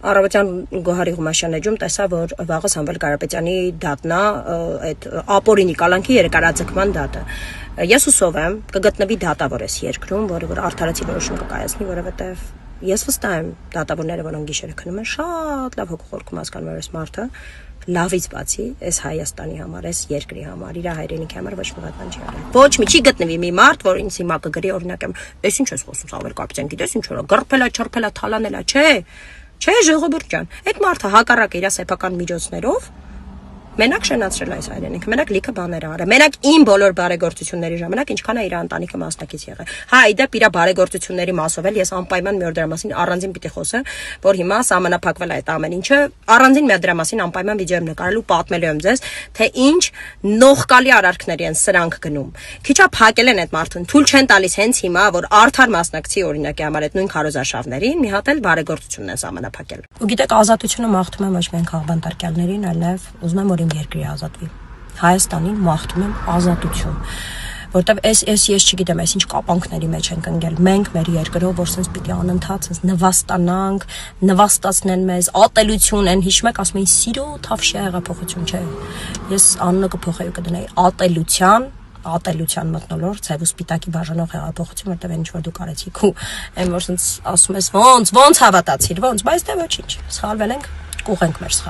Առավոտյան Գոհարի Ղումաշյանը ջում տեսա, որ վաղը Սամվել Կարապետյանի դատն է, այդ ապօրինի կալանքի երկարաձգման դատը։ Ես հուսով եմ կգտնվի դատավոր էս երկրում, որը որ արդարացի որոշում կկայացնի, որովհետև ես վստահ եմ դատավորները, որոնք գիշերը քնում են, շատ լավ հոգուխորքում հասկանում են այս մարդը, լավից բացի, այս Հայաստանի համար, այս երկրի համար, իր հայրենիքի համար ոչ մի բան չի արել։ Ոչ մի չի գտնվի մի մարդ, որ ինձ հիմա կգրի օրինակ եմ, այս ինչ ես խոսում, Սամվել Կարապետյան, գիտես ինչ որ գրփելա, չրփելա, թալանելա, չէ, ժողովուրդ ջան, այդ մարդը հակառակ իր սեփական միջոցներով մենակ շնացրել այս հայրենիքը, մենակ լիքը բաներ արել, մենակ իմ բոլոր բարեգործությունների ժամանակ ինչքան է իր ընտանիքը մասնակից եղել։ Հա, իդեպ իր բարեգործությունների մասով էլ ես անպայման մի օր դրա մասին առանձին պիտի խոսեմ, որ հիմա սահմանափակվել է այդ ամեն ինչը, առանձին մի դրա մասին անպայման վիդեո եմ նկարելու, պատմելու եմ ձեզ, թե ինչ նողկալի արարքների են սրանք գնում։ Քիչա փակել են այդ մարդուն, թույլ չեն տալիս հենց հիմա, որ արդար մասնակցի օրինակի համար այդ նույն քարոզարշավներին, մի հատ էլ բարեգործությունն են սահմանափակել։ Ու գիտեք, ազատությունը մաղթում եմ ոչ միայն քաղբանտարկյալներին, այլև ուզում եմ, որ իմ երկրի ազատվի։ Հայաստանին մաղթում եմ ազատություն, որտեվ ես չգիտեմ, այս ինչ կապանքների մեջ ենք ընկել մենք մեր երկրով, որ sense պիտի անընդհատ sense նվաստանանք, նվաստացնեն մեզ, ատելություն են, հիշում եք, ասում էին սիրո թավշյա հեղափոխություն, չէ։ Ես անունը կփոխեի ու կդնեի ատելության մթնոլորտ, ցեվ ու սպիտակի բաժանող հեղափոխություն, որտեվ այն ինչ որ դուք արեցիք ու այն որ sense ասում ես ոնց հավատացիր, ոնց, բայց դե ոչինչ, սխալվել ենք, կուղենք մեր սխալը։